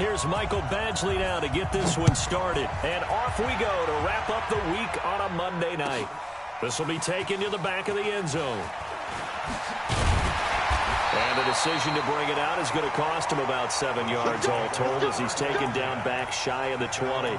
Here's Michael Badgley now to get this one started. And off we go to wrap up the week on a Monday night. This will be taken to the back of the end zone. And the decision to bring it out is going to cost him about 7 yards all told as he's taken down back shy of the 20.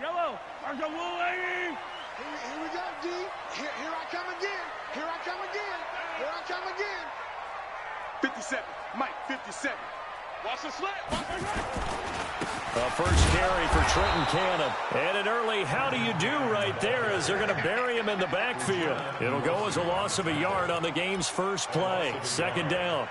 Yellow, there's a little lady. Here we go, D. Here I come again. Here I come again. Here I come again. 57. Mike, 57. Watch the slant. Watch the slant. A first carry for Trenton Cannon. And an early how do you do right there as they're going to bury him in the backfield. It'll go as a loss of a yard on the game's first play. Second down.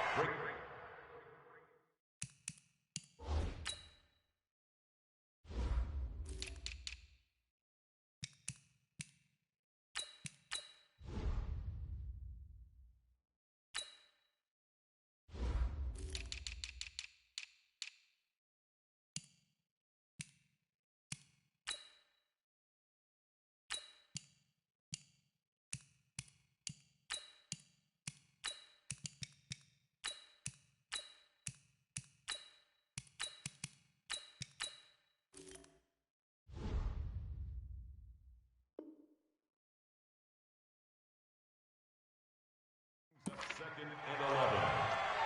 Second and 11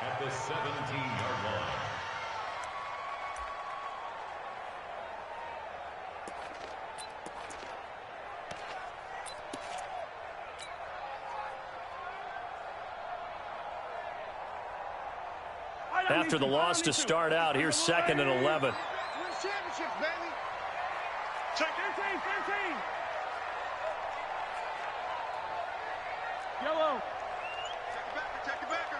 at the 17-yard line. After the loss to start out, here's second and 11. Win championships, baby. Check 13. Yellow. Check the backer.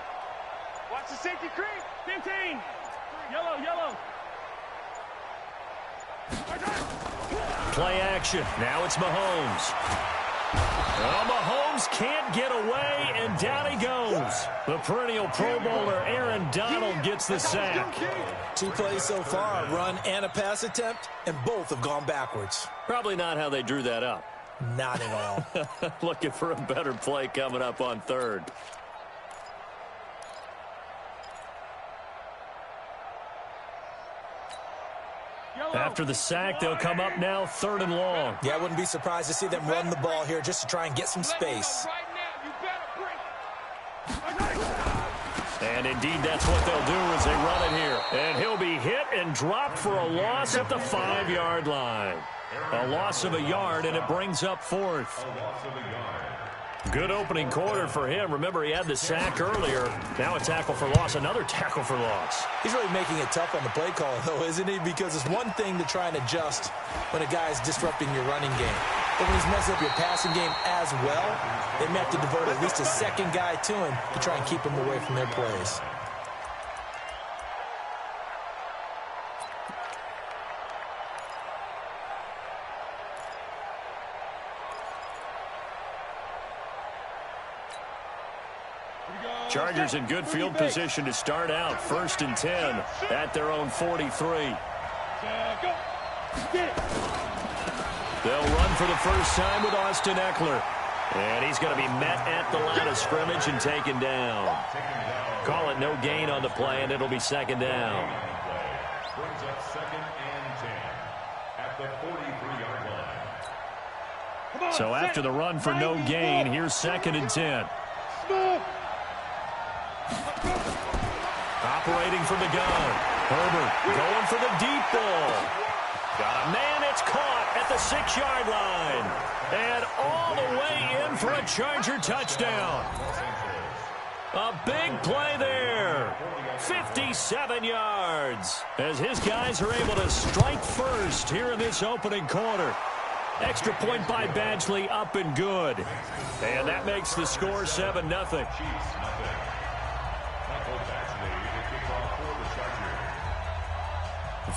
Watch the safety creep. 15. Yellow. Play action. Now it's Mahomes. Well, Mahomes can't get away, and down he goes. The perennial Pro Bowler Aaron Donald gets the sack. 2 plays so far, a run and a pass attempt, and both have gone backwards. Probably not how they drew that up. Not at all. Looking for a better play coming up on third. After the sack, they'll come up now third and long. Yeah, I wouldn't be surprised to see them run the ball here just to try and get some space. And indeed, that's what they'll do as they run it here. And he'll be hit and dropped for a loss at the 5-yard line. A loss of a yard, and it brings up fourth. Good opening quarter for him. Remember, he had the sack earlier. Now a tackle for loss, another tackle for loss. He's really making it tough on the play call, though, isn't he? Because it's one thing to try and adjust when a guy's disrupting your running game. But when he's messing up your passing game as well, they may have to devote at least a second guy to him to try and keep him away from their plays. Chargers in good field position to start out. 1st and 10 at their own 43. They'll run for the first time with Austin Eckler. And he's going to be met at the line of scrimmage and taken down. Call it no gain on the play, and it'll be second down. Brings up 2nd and 10 at the 43-yard line. So after the run for no gain, here's 2nd and 10. Operating from the gun. Herbert going for the deep ball. Got a man, it's caught at the 6-yard line. And all the way in for a Charger touchdown. A big play there. 57 yards. As his guys are able to strike first here in this opening quarter. Extra point by Badgley, up and good. And that makes the score 7-0.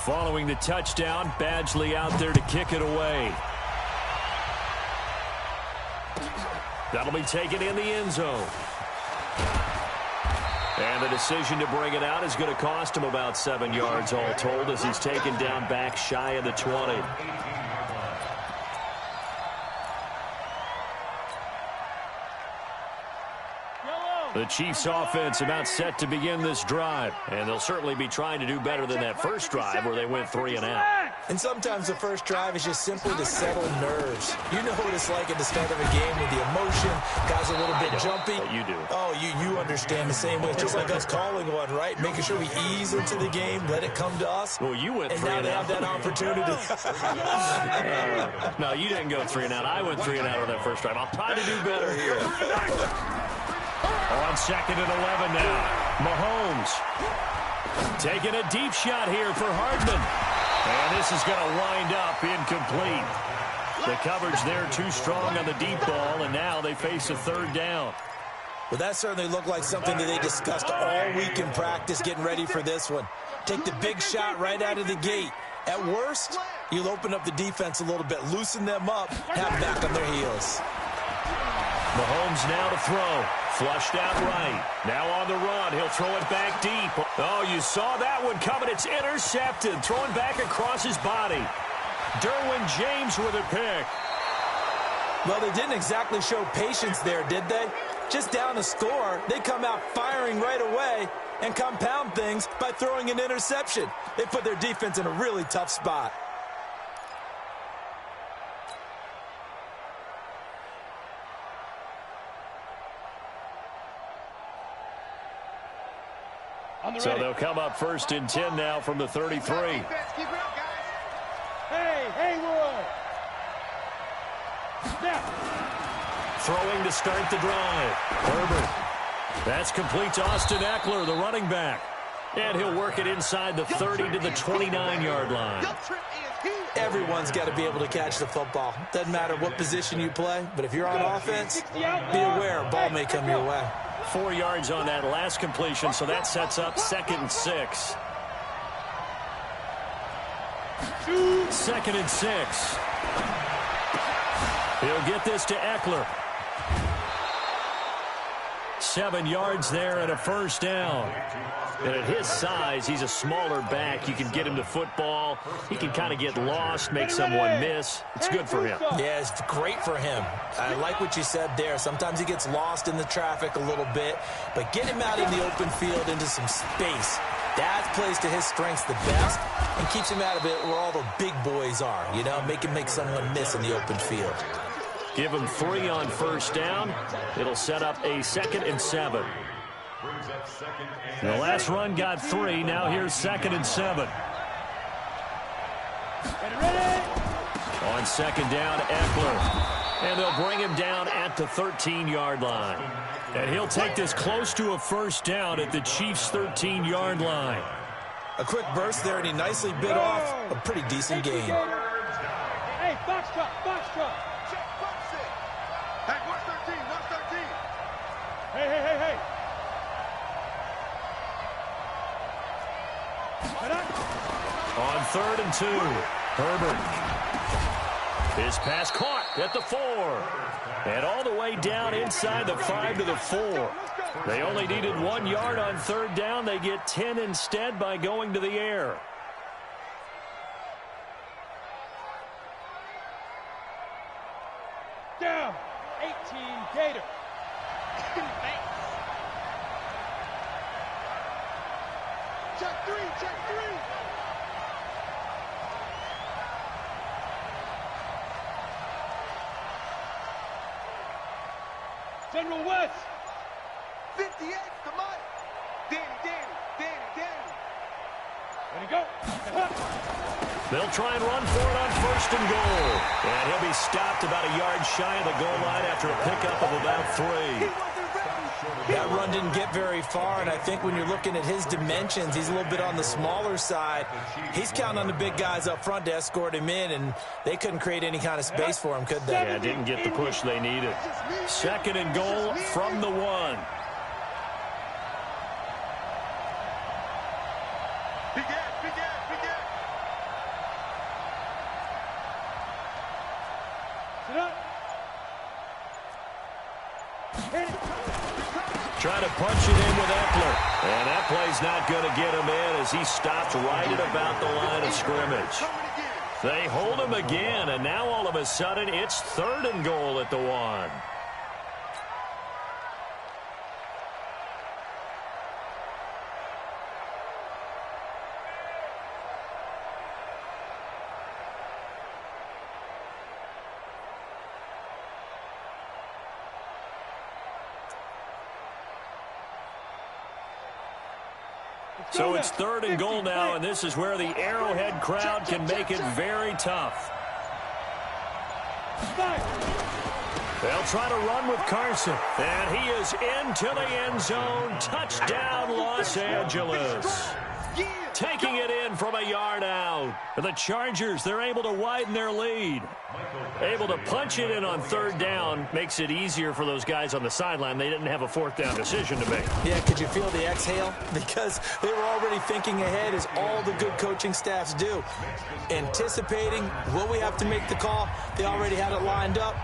Following the touchdown, Badgley out there to kick it away. That'll be taken in the end zone. And the decision to bring it out is going to cost him about 7 yards all told as he's taken down back shy of the 20. The Chiefs offense about set to begin this drive, and they'll certainly be trying to do better than that first drive where they went 3 and out. And sometimes the first drive is just simply to settle nerves. You know what it's like at the start of a game with the emotion, guys are a little bit jumpy. But you do. Oh, you understand the same way. It's just like us calling one, right? Making sure we ease into the game, let it come to us. Well, you went 3 and now out. they have that opportunity. No, you didn't go 3 and out. I went 3 and out on that first drive. I'll try to do better here. On 2nd and 11 now. Mahomes taking a deep shot here for Hardman. And this is going to wind up incomplete. The coverage there too strong on the deep ball, and now they face a 3rd down. Well, that certainly looked like something that they discussed all week in practice getting ready for this one. Take the big shot right out of the gate. At worst, you'll open up the defense a little bit, loosen them up, have them back on their heels. Mahomes now to throw. Flushed out right. Now on the run. He'll throw it back deep. Oh, you saw that one coming. It's intercepted. Thrown back across his body. Derwin James with a pick. Well, they didn't exactly show patience there, did they? Just down a score, they come out firing right away and compound things by throwing an interception. They put their defense in a really tough spot. So they'll come up 1st and 10 now from the 33. Keep it up, guys. Hey, Haywood. Snap. Throwing to start the drive. Herbert. That's complete to Austin Eckler, the running back. And he'll work it inside the 30 to the 29-yard line. Everyone's got to be able to catch the football. Doesn't matter what position you play, but if you're on offense, be aware a ball may come your way. 4 yards on that last completion, so that sets up 2nd and 6. 2nd and 6. He'll get this to Eckler. 7 yards there and a 1st down. And at his size, he's a smaller back. You can get him to football. He can kind of get lost, make someone miss. It's good for him. Yeah, it's great for him. I like what you said there. Sometimes he gets lost in the traffic a little bit, but get him out in the open field into some space. That plays to his strengths the best and keeps him out of it where all the big boys are, you know, make him make someone miss in the open field. Give him 3 on 1st down. It'll set up a 2nd and 7. The last run got 3. Now here's 2nd and 7. On 2nd down, Eckler. And they'll bring him down at the 13-yard line. And he'll take this close to a 1st down at the Chiefs' 13-yard line. A quick burst there, and he nicely bit off a pretty decent gain. Hey, box truck. Hey, what's 13? What's 13? Hey. On 3rd and 2, Herbert. His pass caught at the 4. And all the way down inside the 5 to the 4. They only needed 1 yard on 3rd down. They get 10 instead by going to the air. Down. 18 Gator. Check 3, check 3. General West. 58, the money. Danny. Ready to go. They'll try and run for it on 1st and goal. And he'll be stopped about a yard shy of the goal line after a pickup of about 3. That run didn't get very far, and I think when you're looking at his dimensions, he's a little bit on the smaller side. He's counting on the big guys up front to escort him in, and they couldn't create any kind of space for him, could they? Yeah, didn't get the push they needed. 2nd and goal from the 1. Big ass. Sit up. Hit it. trying to punch it in with Eckler. And that play's not going to get him in as he stops right at about the line of scrimmage. They hold him again, and now all of a sudden it's 3rd and goal at the 1. So it's 3rd and goal now, and this is where the Arrowhead crowd can make it very tough. They'll try to run with Carson, and he is into the end zone. Touchdown, Los Angeles. Taking it in from a yard out. The Chargers, they're able to widen their lead. Able to punch it in on 3rd down makes it easier for those guys on the sideline. They didn't have a 4th down decision to make. Yeah, could you feel the exhale? Because they were already thinking ahead, as all the good coaching staffs do. Anticipating, will we have to make the call? They already had it lined up.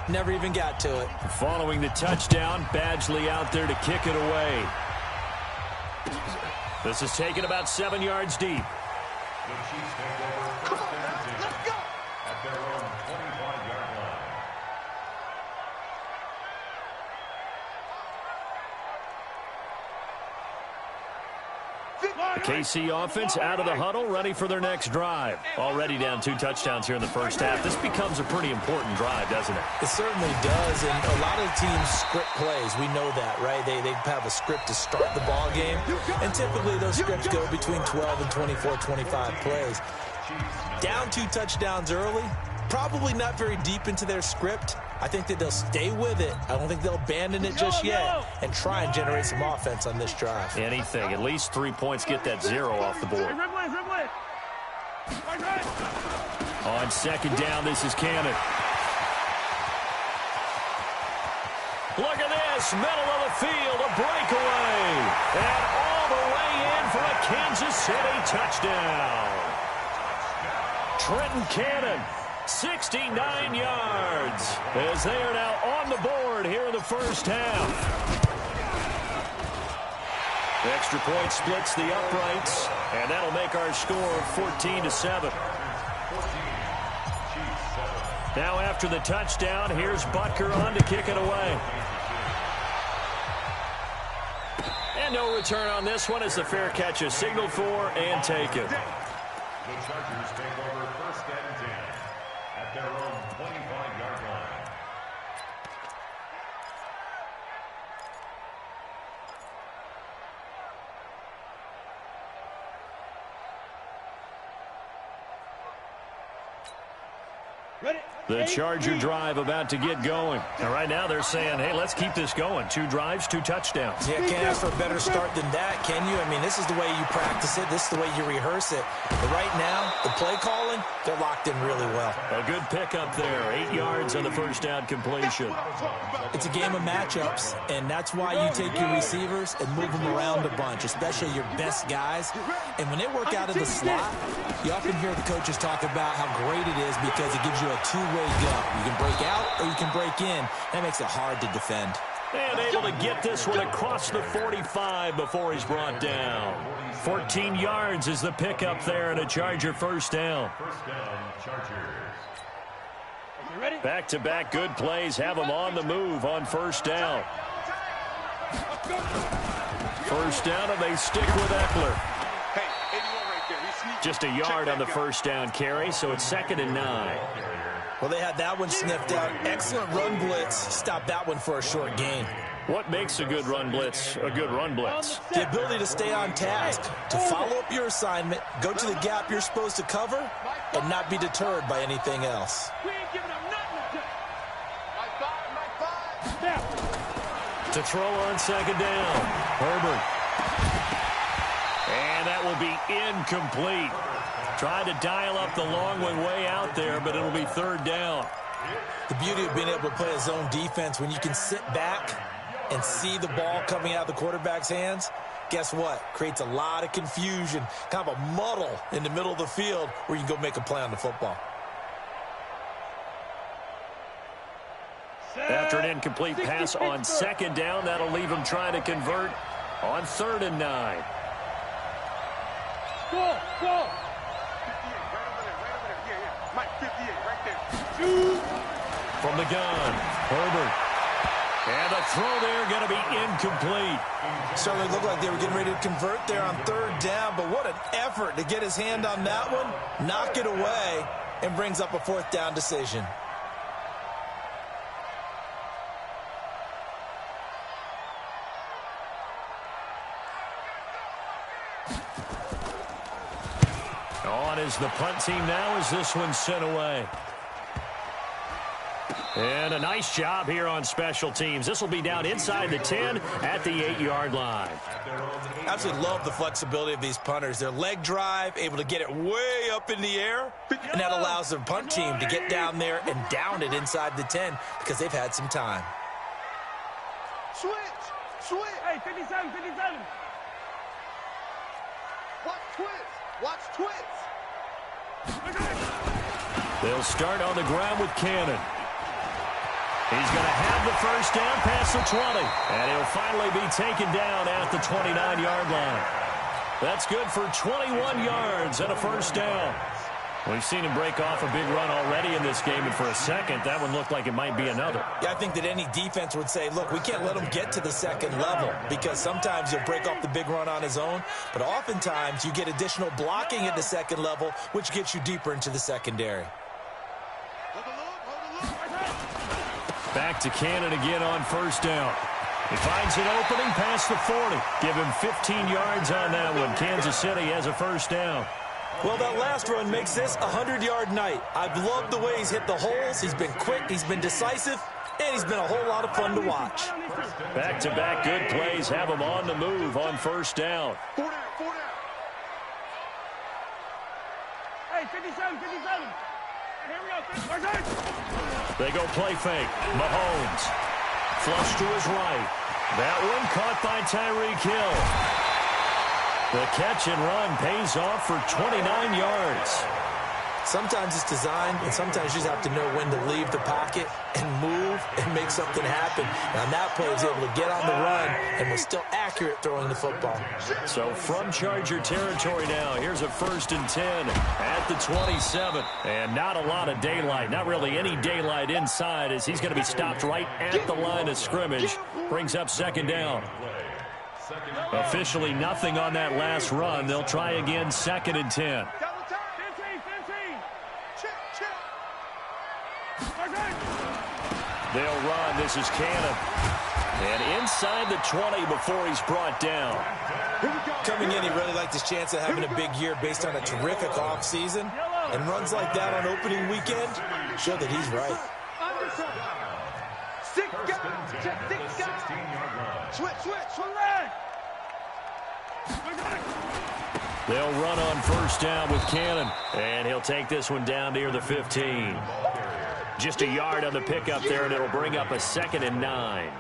Never even got to it. Following the touchdown, Badgley out there to kick it away. This is taken about 7 yards deep. The Chiefs take over first and 10 at their own 25-yard line. The KC offense out of the huddle, ready for their next drive. Already down 2 touchdowns here in the first half. This becomes a pretty important drive, doesn't it? It certainly does, and a lot of teams script plays. We know that, right? They have a script to start the ball game, and typically those scripts go between 12 and 24, 25 plays. Down 2 touchdowns early, probably not very deep into their script. I think that they'll stay with it. I don't think they'll abandon it just yet and try and generate some offense on this drive. Anything. At least 3 points, get that 0 off the board. On 2nd down, this is Cannon. Look at this. Middle of the field, a breakaway. And all the way in for a Kansas City touchdown. Trenton Cannon. 69 yards as they are now on the board here in the first half. The extra point splits the uprights, and that'll make our score 14-7. Now after the touchdown, here's Butker on to kick it away. And no return on this one as the fair catch is signaled for and taken. The Chargers take over first and 10 at their own 25-yard line. The Charger drive about to get going. And right now they're saying, hey, let's keep this going. 2 drives, 2 touchdowns. Yeah, can't ask for a better start than that, can you? I mean, this is the way you practice it. This is the way you rehearse it. But right now, the play calling, they're locked in really well. A good pickup there. 8 yards on the first down completion. It's a game of matchups, and that's why you take your receivers and move them around a bunch, especially your best guys. And when they work out of the slot, you often hear the coaches talk about how great it is because it gives you a two-way go. You can break out or you can break in. That makes it hard to defend. And able to get this one across the 45 before he's brought down. 14 yards is the pickup there and a Charger first down. First down, Chargers. Back-to-back good plays have them on the move on first down. First down, and they stick with Eckler. Just a yard on the first down carry, so it's 2nd and 9. Well, they had that one sniffed out. Excellent run blitz. Stopped that one for a short gain. What makes a good run blitz a good run blitz? The ability to stay on task, to follow up your assignment, go to the gap you're supposed to cover, and not be deterred by anything else. To throw on 2nd down. Herbert. And that will be incomplete. Tried to dial up the long way out there, but it'll be 3rd down. The beauty of being able to play a zone defense when you can sit back and see the ball coming out of the quarterback's hands, guess what? Creates a lot of confusion, kind of a muddle in the middle of the field where you can go make a play on the football. At after an incomplete pass on second down. That'll leave him trying to convert on 3rd and 9. Go. 58, right over there. Yeah. Mike, 58, right there. From the gun, Herbert. And the throw there going to be incomplete. Certainly looked like they were getting ready to convert there on 3rd down, but what an effort to get his hand on that one, knock it away, and brings up a 4th down decision. On is the punt team now as this one's sent away. And a nice job here on special teams. This will be down inside the 10 at the 8-yard line. Absolutely love the flexibility of these punters. Their leg drive, able to get it way up in the air, and that allows the punt team to get down there and down it inside the 10 because they've had some time. Switch. Hey, 57. Watch twits. They'll start on the ground with Cannon. He's going to have the first down past the 20. And he'll finally be taken down at the 29-yard line. That's good for 21 yards and a first down. We've seen him break off a big run already in this game, and for a second, that one looked like it might be another. Yeah, I think that any defense would say, look, we can't let him get to the second level because sometimes he'll break off the big run on his own, but oftentimes you get additional blocking at the second level, which gets you deeper into the secondary. Back to Cannon again on first down. He finds an opening past the 40. Give him 15 yards on that one. Kansas City has a first down. Well, that last run makes this a 100-yard night. I've loved the way he's hit the holes. He's been quick, he's been decisive, and he's been a whole lot of fun to watch. Back-to-back good plays have him on the move on first down. 4 down. Hey, 57. Here we go. They go play fake. Mahomes. Flush to his right. That one caught by Tyreek Hill. The catch and run pays off for 29 yards. Sometimes it's designed, and sometimes you just have to know when to leave the pocket and move and make something happen. And on that play, he was able to get on the run and was still accurate throwing the football. So from Charger territory now, here's a 1st and 10 at the 27. And not a lot of daylight, not really any daylight inside as he's going to be stopped right at the line of scrimmage. Brings up 2nd down. Officially nothing on that last run. They'll try again 2nd and 10. They'll run. This is Cannon. And inside the 20 before he's brought down. Coming in, he really liked his chance of having a big year based on a terrific offseason. And runs like that on opening weekend show that he's right. They'll run on first down with Cannon. And he'll take this one down near the 15. Just a yard on the pickup there, and it'll bring up a 2nd and 9.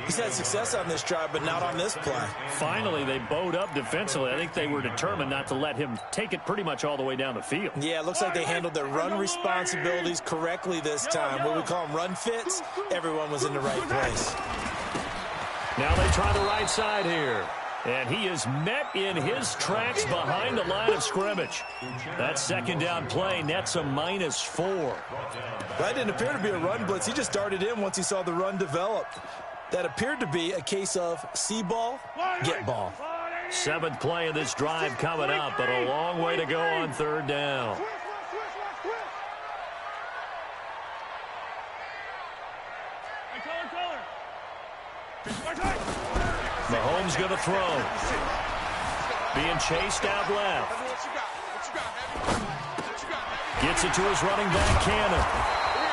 He's had success on this drive, but not on this play. Finally, they bowed up defensively. I think they were determined not to let him take it pretty much all the way down the field. Yeah, it looks like they handled their run responsibilities correctly this time. What we call them run fits, everyone was in the right place. Now they try the right side here. And he is met in his tracks behind the line of scrimmage. That 2nd down play nets a -4. That didn't appear to be a run blitz. He just darted in once he saw the run develop. That appeared to be a case of see ball, get ball. 7th play of this drive coming up, but a long way to go on 3rd down. Mahomes going to throw. Being chased out left. Gets it to his running back, Cannon.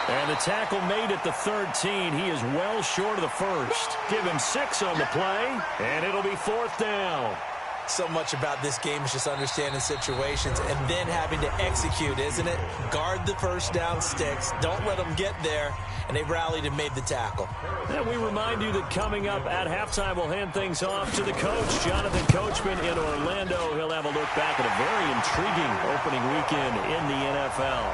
And the tackle made at the 13. He is well short of the first. Give him 6 on the play, and it'll be 4th down. So much about this game is just understanding situations and then having to execute, isn't it? Guard the first down sticks. Don't let them get there. And they rallied and made the tackle. And we remind you that coming up at halftime, we'll hand things off to the coach, Jonathan Coachman in Orlando. He'll have a look back at a very intriguing opening weekend in the NFL.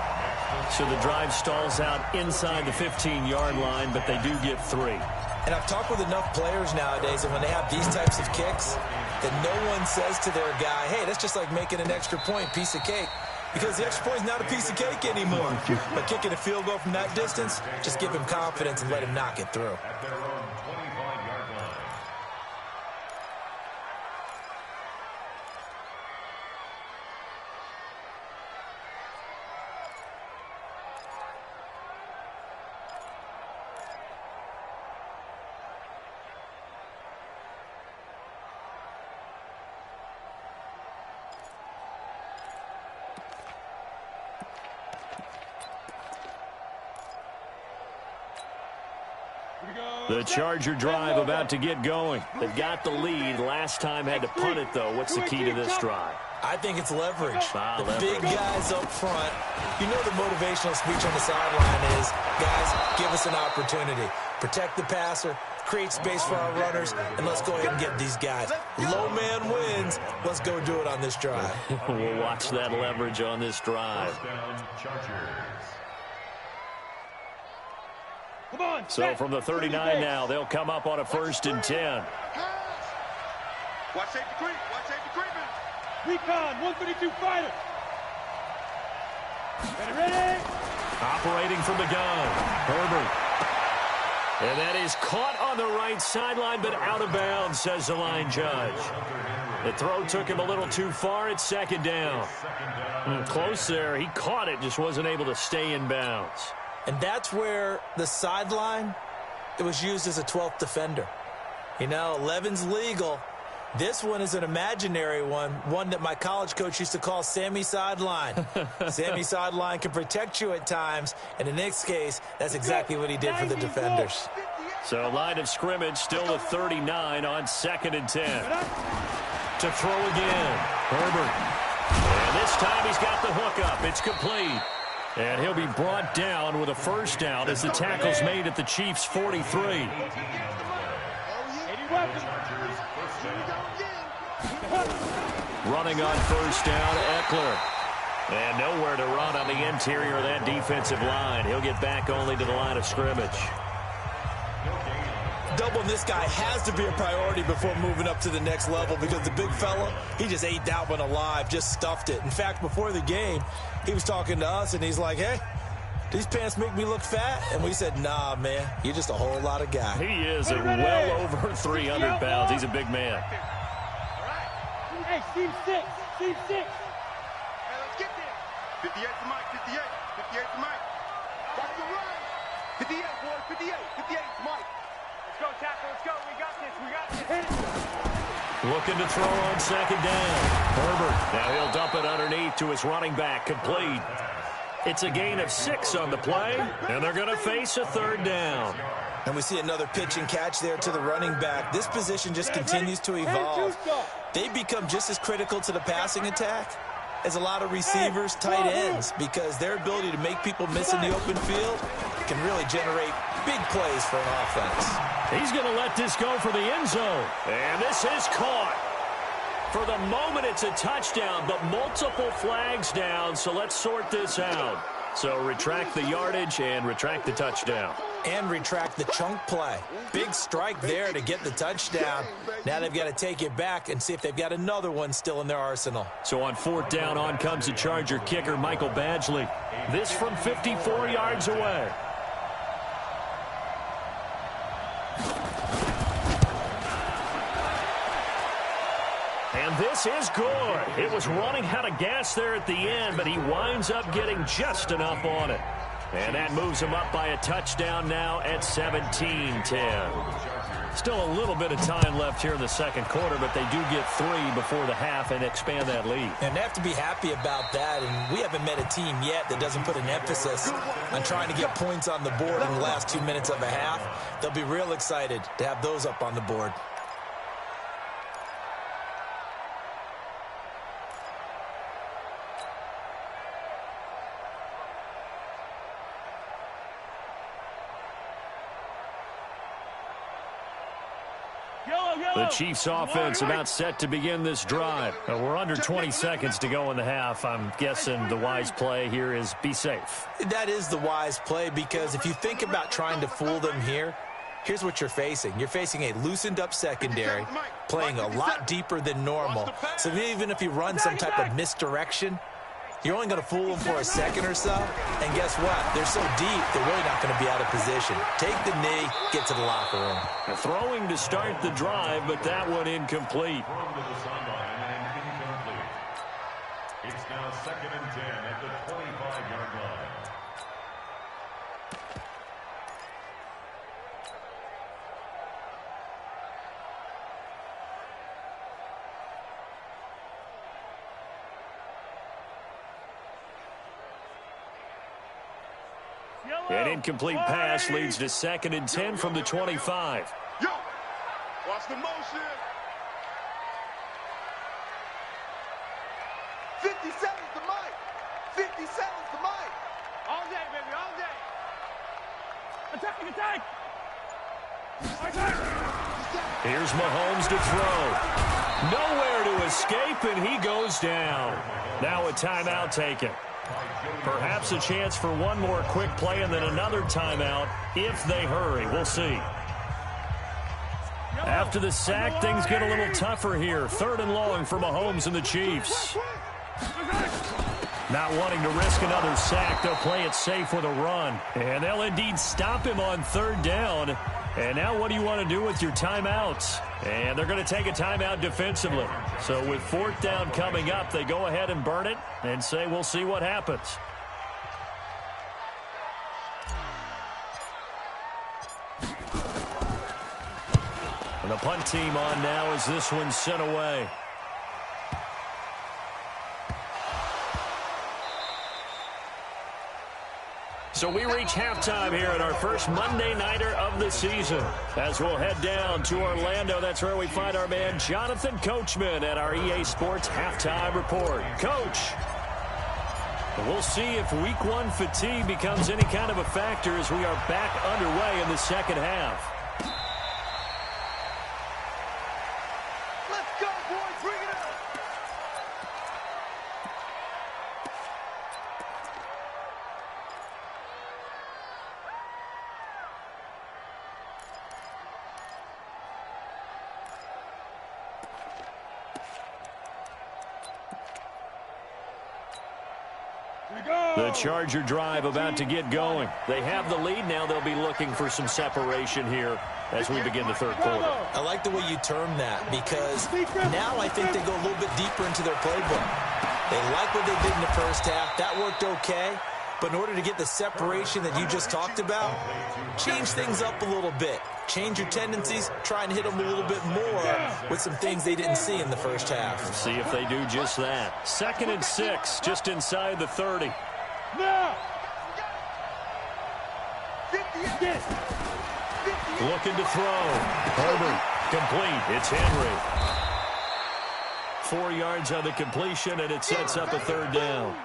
So the drive stalls out inside the 15-yard line, but they do get 3. And I've talked with enough players nowadays that when they have these types of kicks, that no one says to their guy, hey, that's just like making an extra point, piece of cake. Because the extra point is not a piece of cake anymore. But kicking a field goal from that distance, just give him confidence and let him knock it through. At their own 25-yard line. The Charger drive about to get going. They've got the lead. Last time had to punt it, though. What's the key to this drive? I think it's leverage. Leverage. Big guys up front. You know the motivational speech on the sideline is, guys, give us an opportunity. Protect the passer, create space for our runners, and let's go ahead and get these guys. Low man wins. Let's go do it on this drive. We'll watch that leverage on this drive. First down, Chargers. So from the 39 now, they'll come up on a 1st and 10. Watch safety creep. Watch safety creeping. Recon, 132 fighter. Ready? Operating from the gun, Herbert. And that is caught on the right sideline, but out of bounds, says the line judge. The throw took him a little too far. It's 2nd down. Close there. He caught it, just wasn't able to stay in bounds. And that's where the sideline, it was used as a 12th defender. You know, 11's legal. This one is an imaginary one that my college coach used to call Sammy Sideline. Sammy Sideline can protect you at times, and in this case, that's exactly what he did for the defenders. So line of scrimmage still the 39 on 2nd and 10. To throw again, Herbert. And this time he's got the hook up. It's complete. And he'll be brought down with a 1st down as the tackle's made at the Chiefs' 43. Running on 1st down, Eckler. And nowhere to run on the interior of that defensive line. He'll get back only to the line of scrimmage. Doubling this guy has to be a priority before moving up to the next level because the big fella, he just ate that one alive, just stuffed it. In fact, before the game, he was talking to us, and he's like, hey, these pants make me look fat? And we said, nah, man, you're just a whole lot of guy. He is at well over 300 pounds. He's a big man. Hey, team 6. Team 6. Hey, let's get there. 58 to Mike. 58. 58 to Mike. Watch the run. 58, boy. 58. 58 to Mike. Let's go, tackle. Let's go. We got this. We got this. Hit it. Looking to throw on 2nd down. Herbert. Now he'll dump it underneath to his running back. Complete. It's a gain of 6 on the play, and they're going to face a 3rd down. And we see another pitch and catch there to the running back. This position just continues to evolve. They become just as critical to the passing attack as a lot of receivers, tight ends, because their ability to make people miss in the open field can really generate big plays for an offense. He's going to let this go for the end zone. And this is caught. For the moment, it's a touchdown, but multiple flags down, so let's sort this out. So retract the yardage and retract the touchdown. And retract the chunk play. Big strike there to get the touchdown. Now they've got to take it back and see if they've got another one still in their arsenal. So on 4th down, on comes the Charger kicker, Michael Badgley. This from 54 yards away. And this is good. It was running out of gas there at the end, but he winds up getting just enough on it. And that moves him up by a touchdown now at 17-10. Still a little bit of time left here in the 2nd quarter, but they do get 3 before the half and expand that lead. And they have to be happy about that, and we haven't met a team yet that doesn't put an emphasis on trying to get points on the board in the last 2 minutes of a half. They'll be real excited to have those up on the board. The Chiefs offense about set to begin this drive. We're under 20 seconds to go in the half. I'm guessing the wise play here is be safe. That is the wise play, because if you think about trying to fool them here, here's what you're facing. You're facing a loosened up secondary, playing a lot deeper than normal. So even if you run some type of misdirection, you're only going to fool them for a second or so. And guess what? They're so deep, they're really not going to be out of position. Take the knee, get to the locker room. Throwing to start the drive, but that one incomplete. Thrown to the sideline and incomplete. It's now 2nd and 10 at the 25-yard line. An incomplete pass leads to 2nd and 10 from the 25. Yo, watch the motion. 57's the mic. 57's the mic. All day, baby, all day. Attack, attack. Here's Mahomes to throw. Nowhere to escape, and he goes down. Now a timeout taken. Perhaps a chance for one more quick play and then another timeout if they hurry. We'll see. After the sack, things get a little tougher here. 3rd and long for Mahomes and the Chiefs. Not wanting to risk another sack, they'll play it safe with a run. And they'll indeed stop him on 3rd down. And now what do you want to do with your timeouts? And they're going to take a timeout defensively. So with 4th down coming up, they go ahead and burn it and say we'll see what happens. And the punt team on now as this one's sent away. So we reach halftime here at our first Monday Nighter of the season. As we'll head down to Orlando, that's where we find our man Jonathan Coachman at our EA Sports Halftime Report. Coach, we'll see if Week 1 fatigue becomes any kind of a factor as we are back underway in the second half. Let's go, boys. Bring it up. The Charger drive about to get going. They have the lead. Now they'll be looking for some separation here as we begin the 3rd quarter. I like the way you term that, because now I think they go a little bit deeper into their playbook. They like what they did in the first half. That worked okay. But in order to get the separation that you just talked about, change things up a little bit. Change your tendencies. Try and hit them a little bit more with some things they didn't see in the first half. See if they do just that. 2nd and 6, just inside the 30. Looking to throw. Herbert, complete. It's Henry. 4 yards on the completion, and it sets up a 3rd down.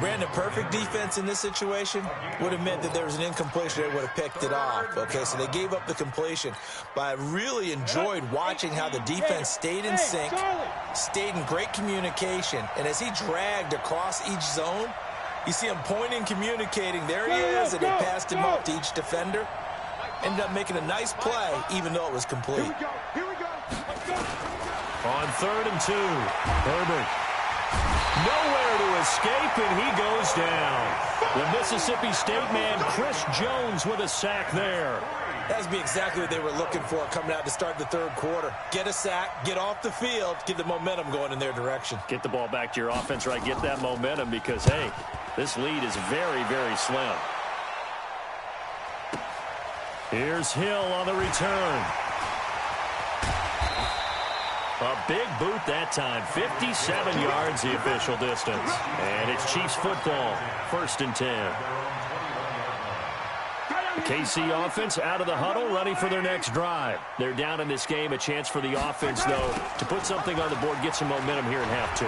Brandon, perfect defense in this situation would have meant that there was an incompletion. They would have picked it off. Okay, so they gave up the completion. But I really enjoyed watching how the defense stayed in sync, stayed in great communication. And as he dragged across each zone, you see him pointing, communicating. There he is, and they passed him off to each defender. Ended up making a nice play, even though it was complete. Here we go. Let's go. On 3rd and 2, Herbert. Nowhere to escape, and he goes down. The Mississippi State man, Chris Jones, with a sack there. That would be exactly what they were looking for coming out to start the 3rd quarter. Get a sack, get off the field, get the momentum going in their direction. Get the ball back to your offense, right? Get that momentum because, hey, this lead is very, very slim. Here's Hill on the return. A big boot that time. 57 yards the official distance. And it's Chiefs football. 1st and 10. The KC offense out of the huddle, ready for their next drive. They're down in this game. A chance for the offense, though, to put something on the board, get some momentum here in half 2.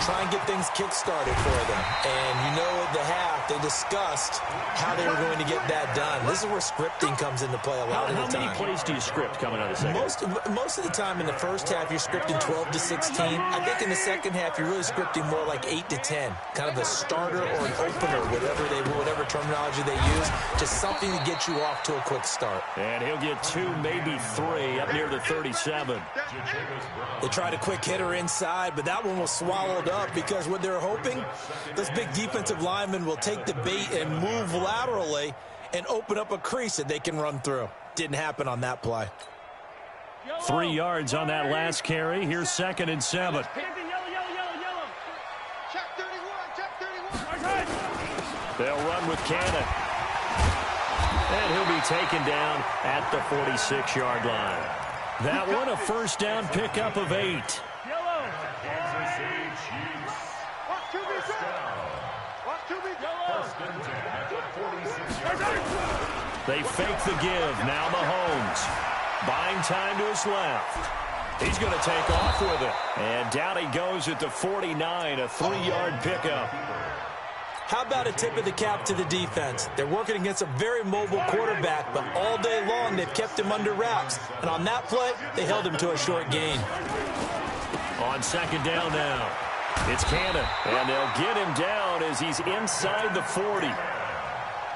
try and get things kick-started for them. And you know at the half, they discussed how they were going to get that done. This is where scripting comes into play a lot of the time. How many plays do you script coming out of the second? Most of the time in the first half, you're scripting 12 to 16. I think in the second half, you're really scripting more like 8 to 10. Kind of a starter or an opener, whatever terminology they use. Just something to get you off to a quick start. And he'll get 2, maybe 3 up near the 37. They tried a quick hitter inside, but that one was swallowed up because what they're hoping, those big defensive linemen will take the bait and move laterally and open up a crease that they can run through. Didn't happen on that play. 3 yards on that last carry. Here's 2nd and 7. Check 31. They'll run with Cannon. And he'll be taken down at the 46-yard line. That one a first down pickup of 8. They fake the give. Now Mahomes. Buying time to his left. He's going to take off with it. And down he goes at the 49, a 3-yard pickup. How about a tip of the cap to the defense? They're working against a very mobile quarterback, but all day long they've kept him under wraps. And on that play, they held him to a short gain. On 2nd down now, it's Cannon. And they'll get him down as he's inside the 40.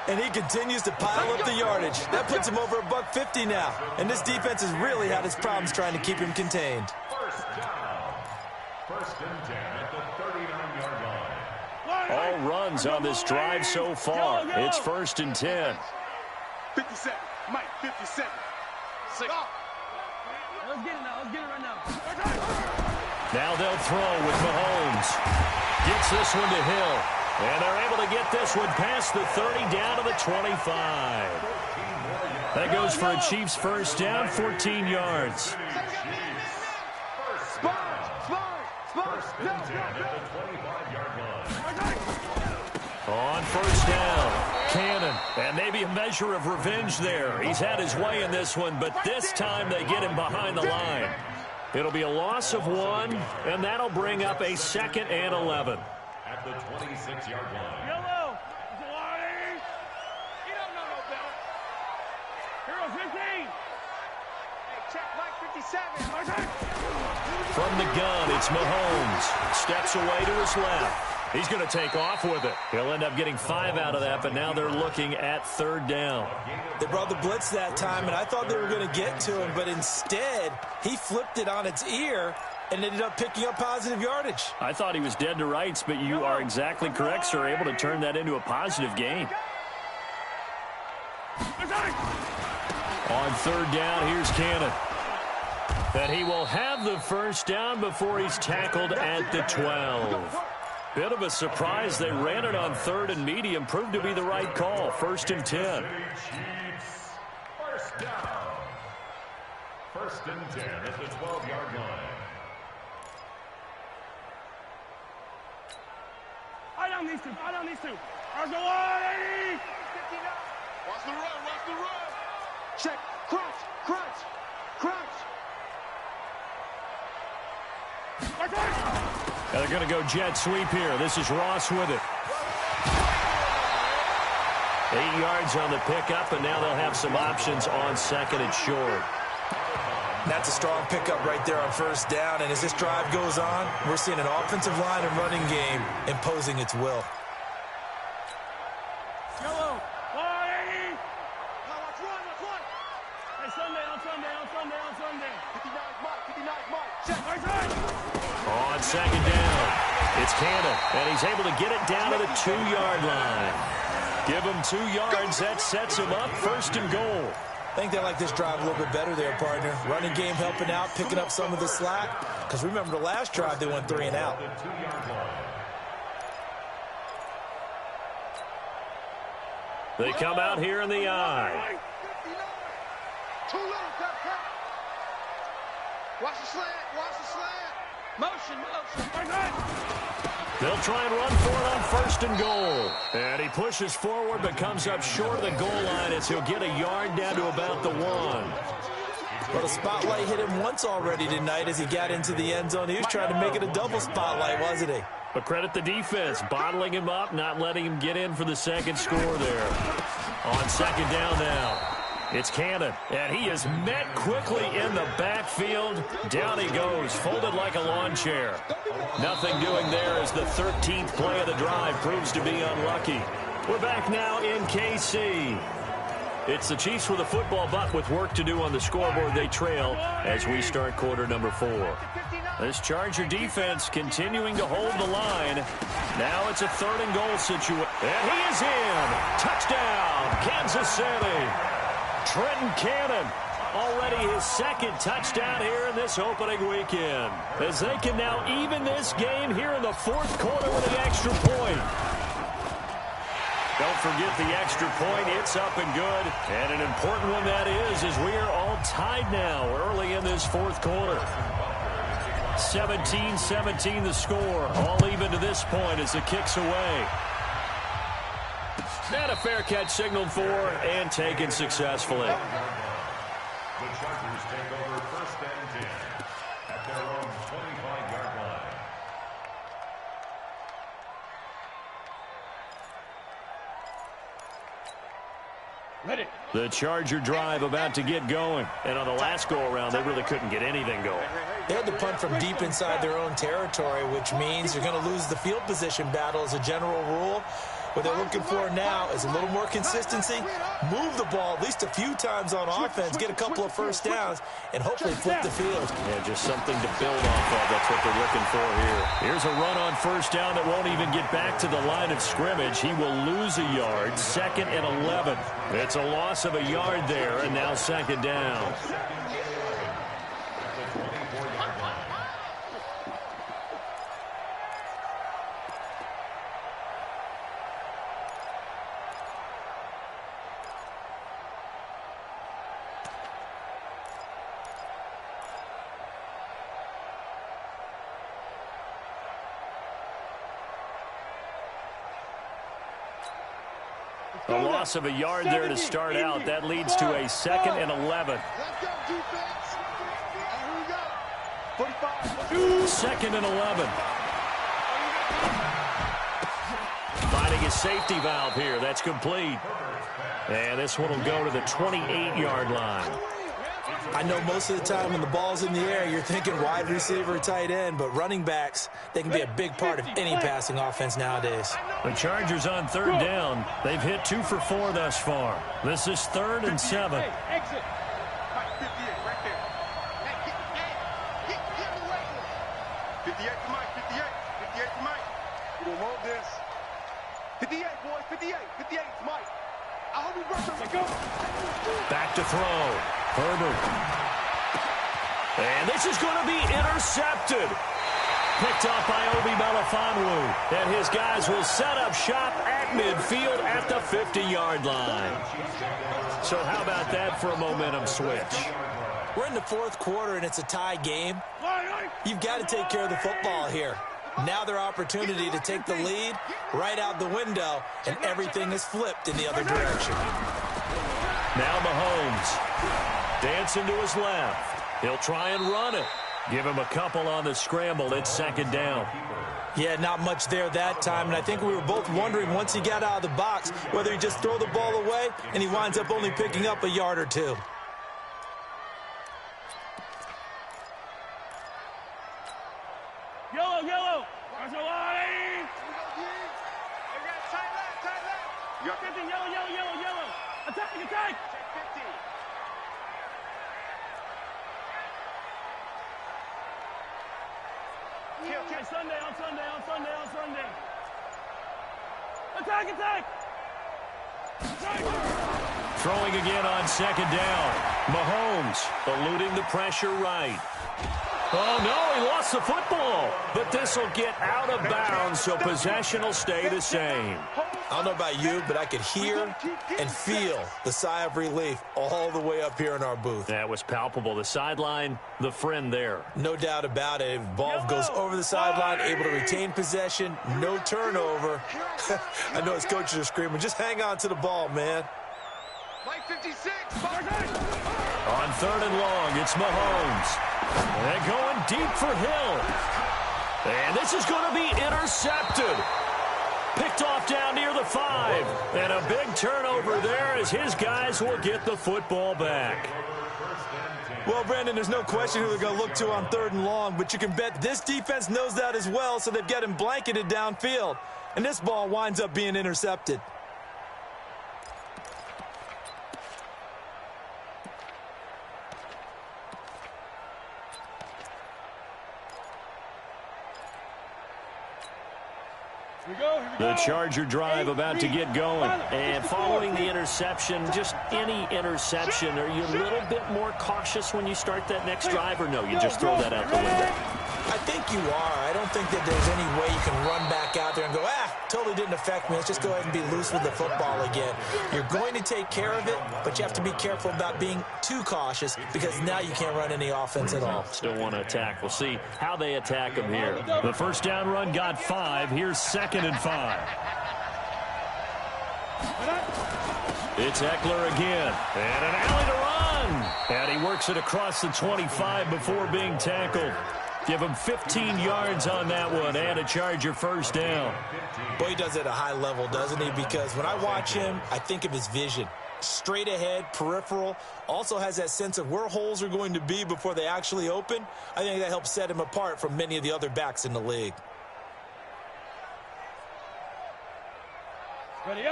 And he continues to pile up the yardage. That puts him over $150 now. And this defense has really had its problems trying to keep him contained. First down. 1st and 10 at the 39-yard line. All runs on this drive so far. It's 1st and 10. 57. Mike, 57. 6. Let's get it now. Let's get it right now. Now they'll throw with Mahomes. Gets this one to Hill. And they're able to get this one past the 30 down to the 25. That goes for a Chiefs first down, 14 yards. On first down, Cannon. And maybe a measure of revenge there. He's had his way in this one, but this time they get him behind the line. It'll be a loss of 1, and that'll bring up a 2nd and 11. At the 26-yard line. Yellow. You don't know no better. Hero 15. Hey, check Mike 57. From the gun, it's Mahomes. Steps away to his left. He's going to take off with it. He'll end up getting 5 out of that, but now they're looking at 3rd down. They brought the blitz that time, and I thought they were going to get to him, but instead, he flipped it on its ear and ended up picking up positive yardage. I thought he was dead to rights, but you are exactly correct, sir. Able to turn that into a positive gain. On 3rd down, here's Cannon. That he will have the first down before he's tackled at the 12. Bit of a surprise. They ran it on 3rd and medium. Proved to be the right call. 1st and 10. First down. 1st and 10 at the 12-yard line. I don't need to. There's no way. Watch the run. Check. Crunch. Now they're going to go jet sweep here. This is Ross with it. 8 yards on the pickup, and now they'll have some options on 2nd and short. That's a strong pickup right there on 1st down, and as this drive goes on, we're seeing an offensive line and running game imposing its will. Yellow. 180. Let's run. Hey, Sunday. 59 Mike. Check. On 2nd down, it's Cannon, and he's able to get it down to the 2-yard line. Give him 2 yards. That sets him up 1st and goal. I think they like this drive a little bit better there, partner. Running game helping out, picking up some of the slack. Because remember the last drive, they went 3 and out. They come out here in the eye. Too little, Watch the slant. Motion. They'll try and run for it on 1st and goal. And he pushes forward but comes up short of the goal line as he'll get a yard down to about the 1. Well, the spotlight hit him once already tonight as he got into the end zone. He was trying to make it a double spotlight, wasn't he? But credit the defense, bottling him up, not letting him get in for the second score there. On second down now. It's Cannon, and he is met quickly in the backfield. Down he goes, folded like a lawn chair. Nothing doing there as the 13th play of the drive proves to be unlucky. We're back now in KC. It's the Chiefs with a football, but with work to do on the scoreboard, they trail as we start quarter number 4. This Charger defense continuing to hold the line. Now it's a 3rd and goal situation. And he is in. Touchdown, Kansas City. Trenton Cannon, already his 2nd touchdown here in this opening weekend. As they can now even this game here in the 4th quarter with the extra point. Don't forget the extra point. It's up and good. And an important one that is, as we are all tied now early in this 4th quarter. 17-17 the score. All even to this point as the kick's away. And a fair catch signaled for and taken successfully. The Chargers take over 1st and 10 at their own 25-yard line. Ready. The Charger drive about to get going. And on the last go-around, they really couldn't get anything going. They had to punt from deep inside their own territory, which means you're going to lose the field position battle as a general rule. What they're looking for now is a little more consistency, move the ball at least a few times on offense, get a couple of first downs, and hopefully flip the field. Yeah, just something to build off of. That's what they're looking for here. Here's a run on first down that won't even get back to the line of scrimmage. He will lose a yard, 2nd and 11. It's a loss of a yard there, and now 2nd down. A loss of a yard there to start out. That leads to a 2nd and 11. Let's go, defense. Here we go. 45. 2nd and 11. Finding his safety valve here. That's complete. And this one will go to the 28-yard line. I know most of the time when the ball's in the air, you're thinking wide receiver, tight end, but running backs, they can be a big part of any passing offense nowadays. The Chargers on 3rd down. They've hit 2 for 4 thus far. This is 3rd and 7. Exit. 58 right there. Hey, get away. 58 to Mike, 58. 58 to Mike. We're going to hold this. 58, boys, 58. 58 to Mike. I hope we rush him. Go. Back to throw. Herbert. And this is going to be intercepted. Picked off by Obi Melifonwu. And his guys will set up shop at midfield at the 50-yard line. So how about that for a momentum switch? We're in the 4th quarter, and it's a tie game. You've got to take care of the football here. Now their opportunity to take the lead right out the window, and everything is flipped in the other direction. Now Mahomes. Dancing to his left. He'll try and run it. Give him a couple on the scramble. It's 2nd down. Yeah, not much there that time, and I think we were both wondering once he got out of the box whether he just throw the ball away and he winds up only picking up a yard or 2. Yellow, yellow. Marcelati. We got tight left. You got 50. Yellow, yellow, yellow, yellow. Attack, attack. Check 50. Okay, Sunday, on Sunday. Attack, attack. Throwing again on 2nd down. Mahomes eluding the pressure right. Oh, no, he lost the football. But this will get out of bounds, so possession will stay the same. I don't know about you, but I could hear and feel the sigh of relief all the way up here in our booth. That was palpable. The sideline, the friend there. No doubt about it. Ball goes over the sideline, able to retain possession, no turnover. I know his coaches are screaming, just hang on to the ball, man. Mike 56. On 3rd and long, it's Mahomes. And going deep for Hill. And this is going to be intercepted. Picked off down near the 5. And a big turnover there as his guys will get the football back. Well, Brandon, there's no question who they're going to look to on 3rd and long, but you can bet this defense knows that as well, so they've got him blanketed downfield. And this ball winds up being intercepted. The Charger drive about to get going. And following the interception, just any interception, are you a little bit more cautious when you start that next drive, or no, you just throw that out the window? I think you are. I don't think that there's any way you can run back out there and go, totally didn't affect me. Let's just go ahead and be loose with the football again. You're going to take care of it, but you have to be careful about being too cautious because now you can't run any offense at all. Still want to attack. We'll see how they attack them here. The first down run got 5. Here's 2nd and 5. It's Eckler again. And an alley to run. And he works it across the 25 before being tackled. Give him 15 yards on that one and a Charger first down. Boy, he does it at a high level, doesn't he? Because when I watch him, I think of his vision. Straight ahead, peripheral. Also has that sense of where holes are going to be before they actually open. I think that helps set him apart from many of the other backs in the league.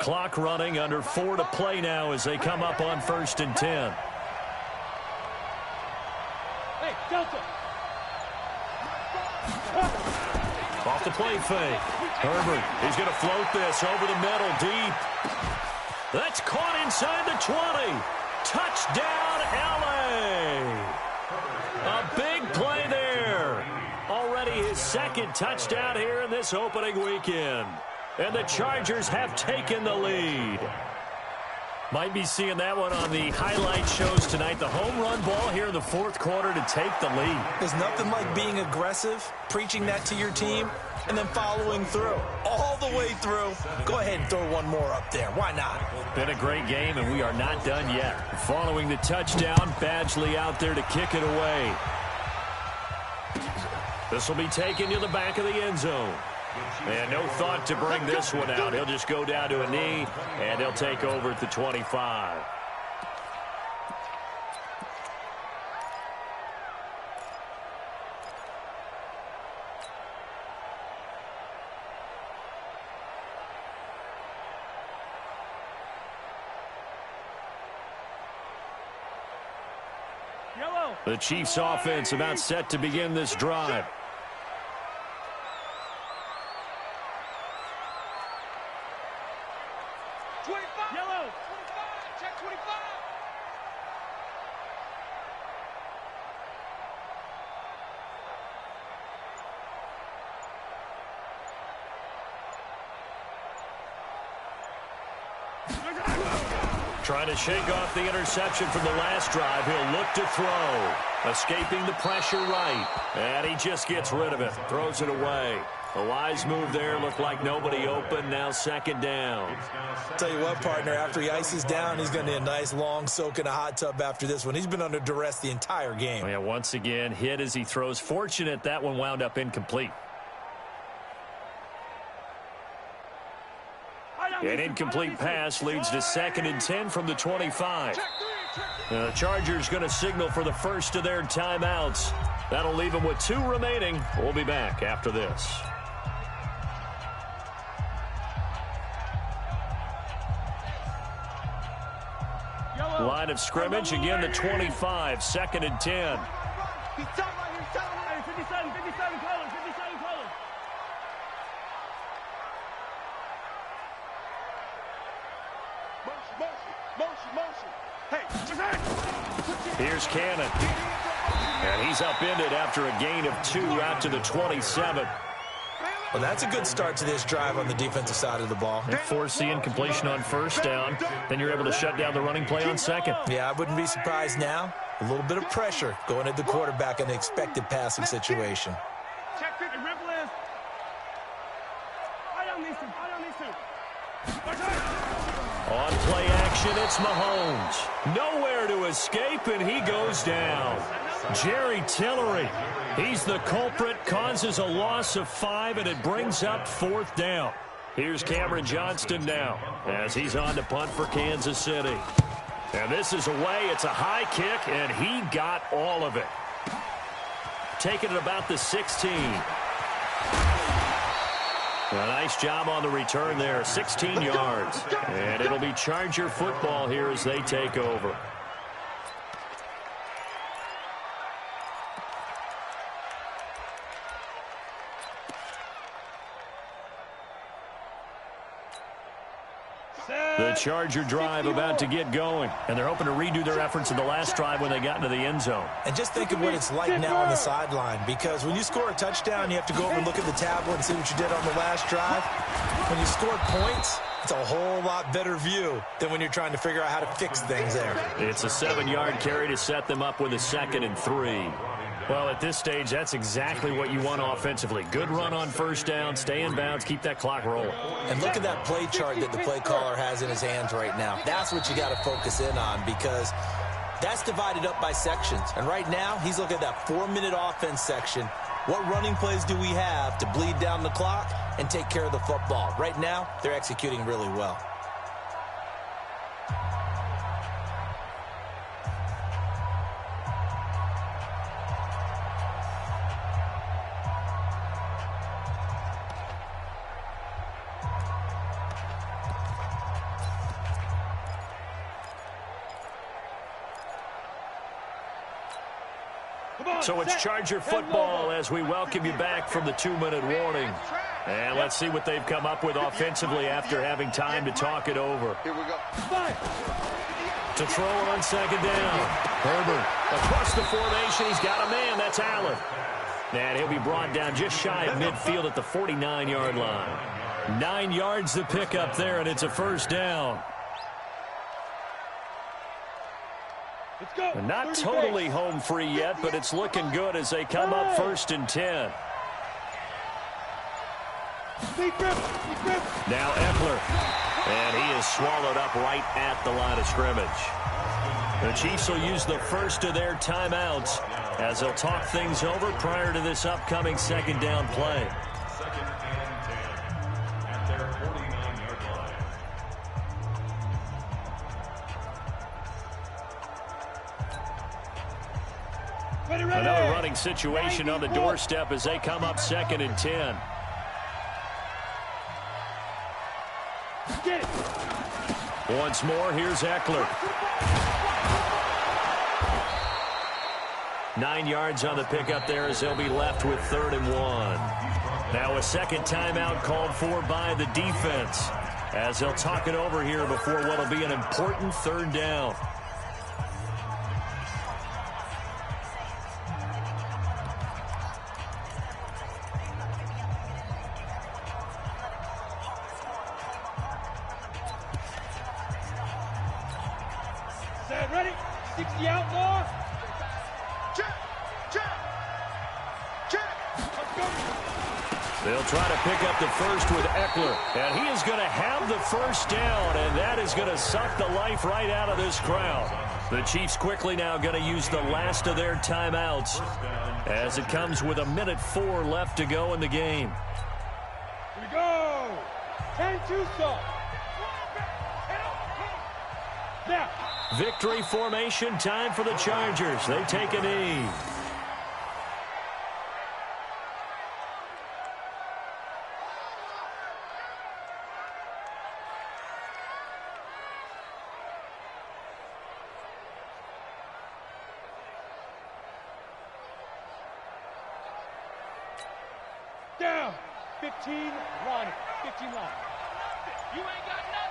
Clock running, under 4 to play now as they come up on 1st and 10. Hey, Delta. Off the play fake. Herbert, he's going to float this over the middle deep. That's caught inside the 20. Touchdown, L.A. A big play there. Already his 2nd touchdown here in this opening weekend. And the Chargers have taken the lead. Might be seeing that one on the highlight shows tonight. The home run ball here in the 4th quarter to take the lead. There's nothing like being aggressive, preaching that to your team, and then following through. All the way through. Go ahead and throw one more up there. Why not? Been a great game, and we are not done yet. Following the touchdown, Badgley out there to kick it away. This will be taken to the back of the end zone. And no thought to bring this one out. He'll just go down to a knee, and he'll take over at the 25. The Chiefs offense about set to begin this drive. Trying to shake off the interception from the last drive. He'll look to throw. Escaping the pressure right. And he just gets rid of it. Throws it away. A wise move there. Looked like nobody open. Now 2nd down. Tell you what, partner, after he ices down, he's going to need a nice long soak in a hot tub after this one. He's been under duress the entire game. Oh, yeah, once again, hit as he throws. Fortunate that one wound up incomplete. An incomplete pass leads to 2nd and 10 from the 25. The Chargers going to signal for the first of their timeouts. That'll leave them with 2 remaining. We'll be back after this. Line of scrimmage, again the 25, 2nd and 10. He's top right here, top right here. 57, 57 colors, 57 colors. Motion. Hey. Here's Cannon. And he's upended after a gain of 2 out to the 27. Well, that's a good start to this drive on the defensive side of the ball. And force the incompletion on 1st down. Then you're able to shut down the running play on 2nd. Yeah, I wouldn't be surprised now. A little bit of pressure going at the quarterback in the expected passing situation. Check 50, ripple is. I don't need to. On play action, it's Mahomes. Nowhere to escape, and he goes down. Jerry Tillery, he's the culprit, causes a loss of 5, and it brings up 4th down. Here's Cameron Johnston now as he's on to punt for Kansas City. And this is away. It's a high kick, and he got all of it. Taking it about the 16. A nice job on the return there, 16 yards. And it'll be Charger football here as they take over. The Charger drive about to get going, and they're hoping to redo their efforts in the last drive when they got into the end zone. And just think of what it's like now on the sideline, because when you score a touchdown, you have to go over and look at the tablet and see what you did on the last drive. When you score points, it's a whole lot better view than when you're trying to figure out how to fix things there. It's a 7-yard carry to set them up with a 2nd and 3. Well, at this stage, that's exactly what you want offensively. Good run on 1st down, stay in bounds, keep that clock rolling. And look at that play chart that the play caller has in his hands right now. That's what you got to focus in on, because that's divided up by sections. And right now, he's looking at that 4-minute offense section. What running plays do we have to bleed down the clock and take care of the football? Right now, they're executing really well. So it's Charger football as we welcome you back from the 2-minute warning. And let's see what they've come up with offensively after having time to talk it over. Here we go. To throw it on 2nd down. Herbert across the formation. He's got a man. That's Allen. And he'll be brought down just shy of midfield at the 49-yard line. 9 yards to pick up there, and it's a 1st down. And not totally home free yet, but it's looking good as they come up 1st and 10. Now Eckler. And he is swallowed up right at the line of scrimmage. The Chiefs will use the first of their timeouts as they'll talk things over prior to this upcoming 2nd down play. 2nd and 10 at their 49-yard line. Another running situation on the doorstep as they come up 2nd and 10. Once more, here's Eckler. 9 yards on the pickup there as they'll be left with 3rd and 1. Now a 2nd timeout called for by the defense as they'll talk it over here before what will be an important 3rd down. Ready? 60 outlaw. Check. They'll try to pick up the first with Eckler, and he is going to have the 1st down, and that is going to suck the life right out of this crowd. The Chiefs quickly now going to use the last of their timeouts as it comes with 1:04 left to go in the game. Here we go. 10-2 stop. Now. Victory formation time for the Chargers. They take a knee. Down. 15 line. 15 line. You ain't got nothing.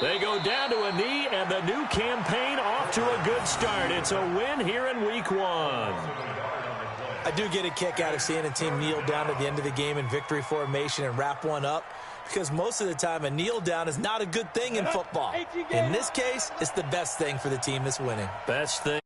They go down to a knee, and the new campaign off to a good start. It's a win here in Week 1. I do get a kick out of seeing a team kneel down at the end of the game in victory formation and wrap one up, because most of the time a kneel down is not a good thing in football. In this case, it's the best thing for the team that's winning. Best thing.